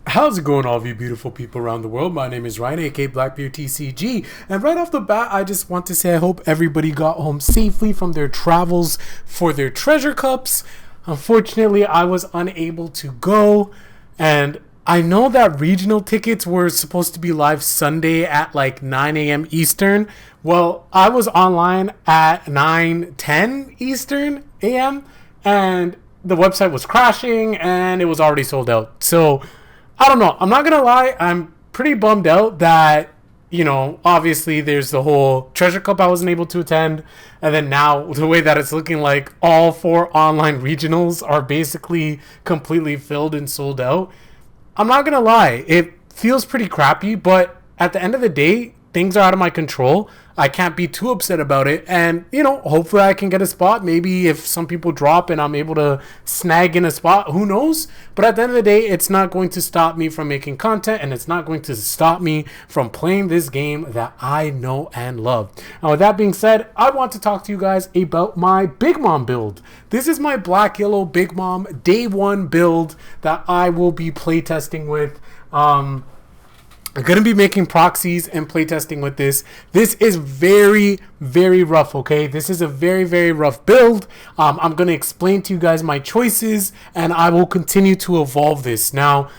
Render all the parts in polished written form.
How's it going, all of you beautiful people around the world? My name is Ryan, aka Blackbeard TCG, and right off the bat, I just want to say I hope everybody got home safely from their travels for their treasure cups. Unfortunately, I was unable to go, and I know that regional tickets were supposed to be live Sunday at like 9 a.m. Eastern. Well, I was online at 9:10 Eastern a.m. and the website was crashing and it was already sold out. So I don't know. I'm not going to lie. I'm pretty bummed out that, obviously there's the whole treasure cup I wasn't able to attend. And then now the way that it's looking like all 4 online regionals are basically completely filled and sold out. I'm not going to lie. It feels pretty crappy, but at the end of the day, things are out of my control. I can't be too upset about it. And, hopefully I can get a spot. Maybe if some people drop and I'm able to snag in a spot, who knows? But at the end of the day, it's not going to stop me from making content, and it's not going to stop me from playing this game that I know and love. Now, with that being said, I want to talk to you guys about my Big Mom build. This is my Black Yellow Big Mom Day 1 build that I will be playtesting with. I'm going to be making proxies and playtesting with this. This is very, very rough, okay? This is a very, very rough build. I'm going to explain to you guys my choices, and I will continue to evolve this. Now,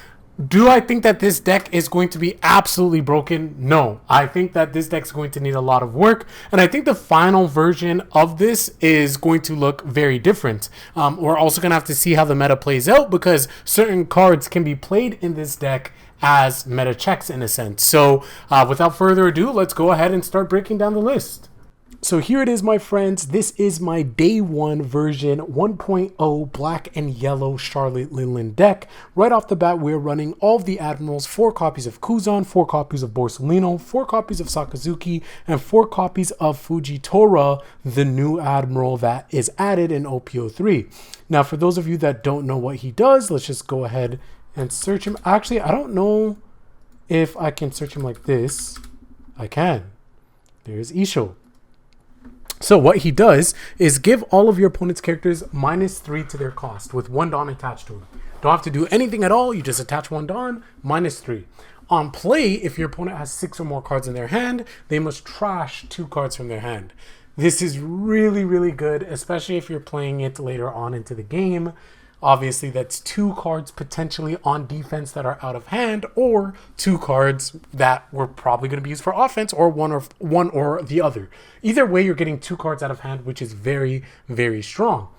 do I think that this deck is going to be absolutely broken? No. I think that this deck is going to need a lot of work, and I think the final version of this is going to look very different. We're also going to have to see how the meta plays out, because certain cards can be played in this deck as meta checks in a sense. So without further ado, let's go ahead and start breaking down the list. So here it is, my friends. This is my Day 1 version 1.0 black and yellow Charlotte Linland deck. Right off the bat, we're running all of the Admirals, 4 copies of Kuzan, 4 copies of Borsalino, 4 copies of Sakazuki, and 4 copies of Fujitora, the new Admiral that is added in OPO3. Now, for those of you that don't know what he does, let's just go ahead and search him. Actually, I don't know if I can search him like this. I can. There's Isho. So what he does is give all of your opponent's characters -3 to their cost with 1 Dawn attached to him. Don't have to do anything at all. You just attach 1 Dawn, -3. On play, if your opponent has 6 or more cards in their hand, they must trash 2 cards from their hand. This is really, really good, especially if you're playing it later on into the game. Obviously, that's 2 cards potentially on defense that are out of hand, or 2 cards that were probably going to be used for offense, or one or the other. Either way, you're getting 2 cards out of hand, which is very, very strong.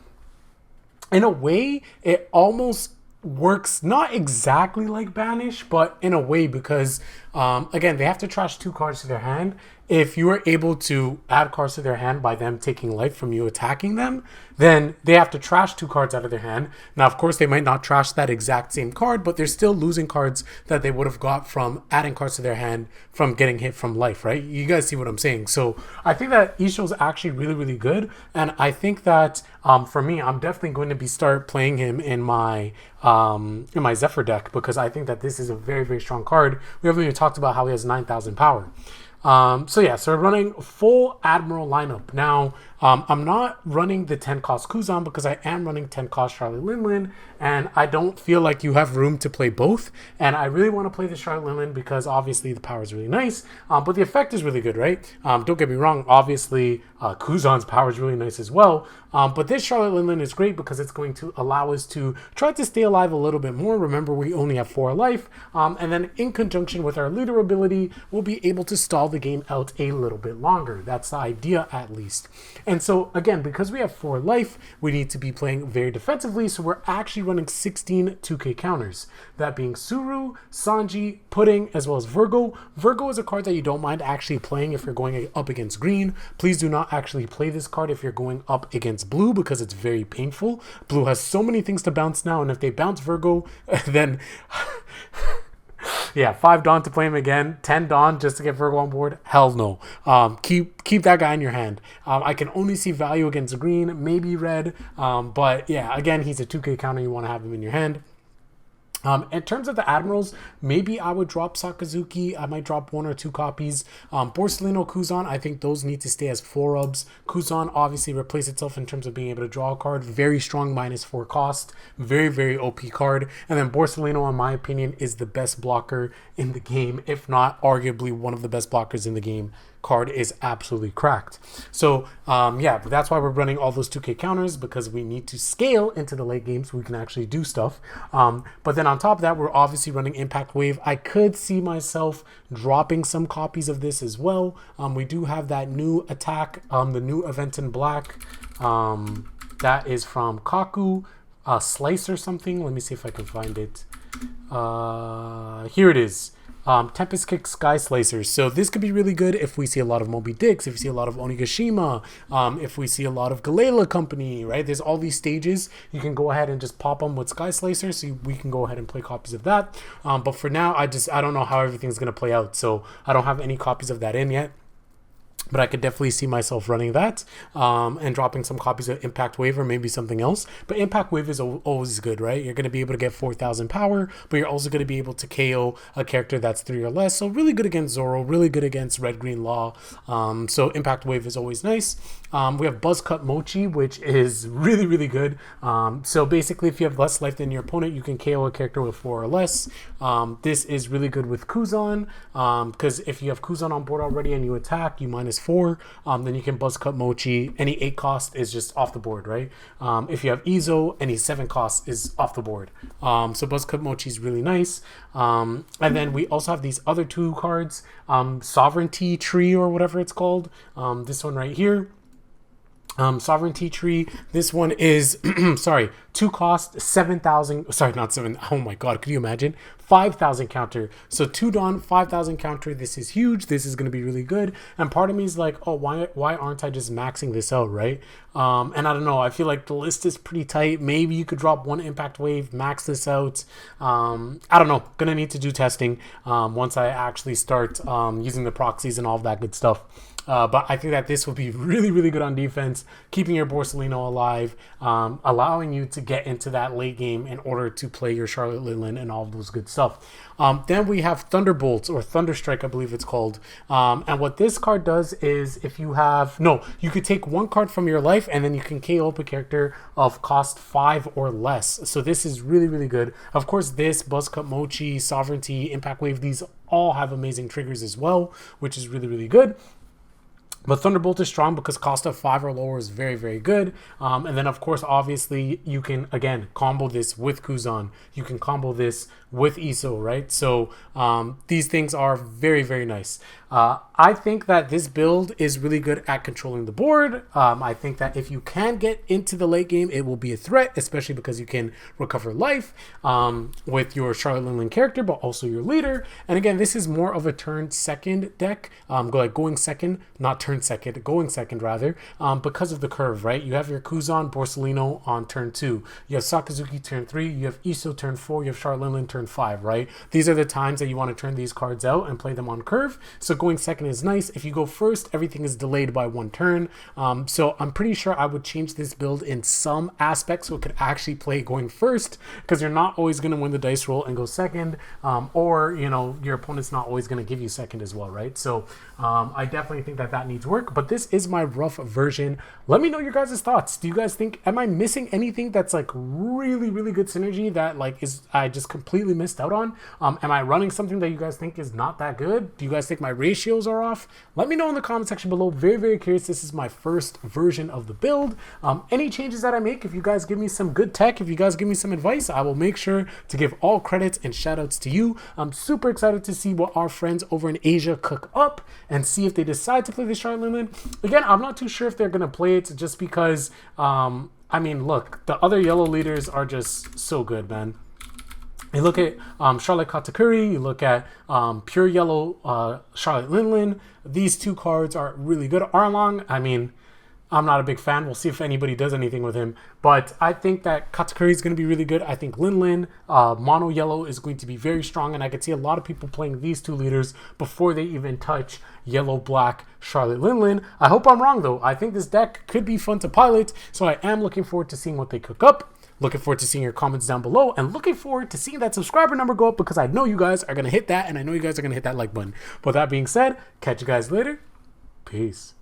In a way, it almost works not exactly like Banish, but in a way, because again, they have to trash 2 cards to their hand. If you are able to add cards to their hand by them taking life from you attacking them, then they have to trash 2 cards out of their hand. Now, of course, they might not trash that exact same card, but they're still losing cards that they would have got from adding cards to their hand from getting hit from life, right? You guys see what I'm saying? So I think that Isho is actually really, really good. And I think that for me, I'm definitely going to start playing him in my Zephyr deck, because I think that this is a very, very strong card. We haven't even talked about how he has 9,000 power. So we're running full Admiral lineup. Now, I'm not running the 10 cost Kuzan because I am running 10 cost Charlotte Linland, and I don't feel like you have room to play both. And I really want to play the Charlotte Linland because obviously the power is really nice, but the effect is really good, right? Don't get me wrong. Obviously, Kuzan's power is really nice as well. But this Charlotte Linland is great because it's going to allow us to try to stay alive a little bit more. Remember, we only have 4 life. And then in conjunction with our leader ability, we'll be able to stall the game out a little bit longer. That's the idea, at least. And so, again, because we have 4 life, we need to be playing very defensively. So we're actually running 16 2K counters. That being Suru, Sanji, Pudding, as well as Virgo. Virgo is a card that you don't mind actually playing if you're going up against green. Please do not actually play this card if you're going up against blue, because it's very painful. Blue has so many things to bounce now, and if they bounce Virgo, then yeah, 5 Dawn to play him again, 10 Dawn just to get Virgo on board. Hell no. Keep that guy in your hand. I can only see value against green, maybe red, but yeah, again, he's a 2K counter. You want to have him in your hand. In terms of the Admirals, maybe I would drop Sakazuki. I might drop 1 or 2 copies. Borsalino, Kuzan, I think those need to stay as 4-ubs. Kuzan obviously replace itself in terms of being able to draw a card. Very strong -4 cost. Very, very OP card. And then Borsalino, in my opinion, is the best blocker in the game, if not arguably one of the best blockers in the game. Card is absolutely cracked. So yeah, that's why we're running all those 2K counters, because we need to scale into the late games so we can actually do stuff. But then on top of that, we're obviously running Impact Wave. I could see myself dropping some copies of this as well. We do have that new attack, the new event in black, that is from Kaku, Slice or something. Let me see if I can find it. Here it is. Tempest Kick Sky Slicers. So this could be really good if we see a lot of Moby Dicks, if we see a lot of Onigashima, if we see a lot of Galila Company, right? There's all these stages. You can go ahead and just pop them with Sky Slicers, so we can go ahead and play copies of that. But for now, I don't know how everything's going to play out. So I don't have any copies of that in yet. But I could definitely see myself running that and dropping some copies of Impact Wave or maybe something else. But Impact Wave is always good, right? You're going to be able to get 4,000 power, but you're also going to be able to KO a character that's 3 or less. So really good against Zoro, really good against Red Green Law. So Impact Wave is always nice. We have Buzz Cut Mochi, which is really, really good. So basically, if you have less life than your opponent, you can KO a character with 4 or less. This is really good with Kuzan, because if you have Kuzan on board already and you attack, you -4, then you can Buzz Cut Mochi. Any 8 cost is just off the board, right? If you have Izo, any 7 cost is off the board. So Buzz Cut Mochi is really nice. And then we also have these other 2 cards, Sovereignty Tree or whatever it's called. This one right here. Sovereignty Tree. This one is, sorry, 2 cost, 7,000, sorry, not 7, oh my god, could you imagine? 5,000 counter. So 2 Dawn, 5,000 counter. This is huge. This is going to be really good. And part of me is like, oh, why aren't I just maxing this out, right? And I don't know. I feel like the list is pretty tight. Maybe you could drop 1 Impact Wave, max this out. I don't know. Gonna need to do testing once I actually start using the proxies and all of that good stuff. But I think that this will be really, really good on defense, keeping your Borsalino alive, allowing you to get into that late game in order to play your Charlotte Linlin and all of those good stuff. Then we have Thunderbolts, or Thunderstrike, I believe it's called. And what this card does is if you have, you could take 1 card from your life and then you can KO up a character of cost 5 or less. So this is really, really good. Of course, this, Buzzcut Mochi, Sovereignty, Impact Wave, these all have amazing triggers as well, which is really, really good. But Thunderbolt is strong because cost of 5 or lower is very, very good. And then, of course, obviously, you can, again, combo this with Kuzan. You can combo this with Iso, right? So these things are very, very nice. I think that this build is really good at controlling the board. I think that if you can get into the late game, it will be a threat, especially because you can recover life with your Charlotte Linlin character, but also your leader. And again, this is more of a turn second deck, going second, not turn second, going second rather, because of the curve, right? You have your Kuzan, Borsalino on turn 2. You have Sakazuki turn 3. You have Iso turn 4. You have Charlotte Linlin turn 5, right? These are the times that you want to turn these cards out and play them on curve. So going second is nice. If you go first, everything is delayed by 1 turn. So I'm pretty sure I would change this build in some aspects so it could actually play going first, because you're not always going to win the dice roll and go second, or your opponent's not always going to give you second as well, right? So I definitely think that needs work, but this is my rough version. Let me know your guys' thoughts. Do you guys think, am I missing anything that's like really, really good synergy that like I just completely missed out on? Am I running something that you guys think is not that good? Do you guys think my ratios are off? Let me know in the comment section below. Very, very curious. This is my first version of the build. Any changes that I make, if you guys give me some good tech, if you guys give me some advice, I will make sure to give all credits and shout outs to you. I'm super excited to see what our friends over in Asia cook up and see if they decide to play the Charlotte Linlin. Again, I'm not too sure if they're going to play it, just because, I mean, look, the other yellow leaders are just so good, man. You look at Charlotte Katakuri, you look at Pure Yellow Charlotte Linlin. These 2 cards are really good. Arlong, I mean, I'm not a big fan. We'll see if anybody does anything with him. But I think that Katakuri is going to be really good. I think Linlin, Mono Yellow is going to be very strong. And I could see a lot of people playing these 2 leaders before they even touch Yellow Black Charlotte Linlin. I hope I'm wrong, though. I think this deck could be fun to pilot. So I am looking forward to seeing what they cook up. Looking forward to seeing your comments down below, and looking forward to seeing that subscriber number go up, because I know you guys are going to hit that, and I know you guys are going to hit that like button. But that being said, catch you guys later. Peace.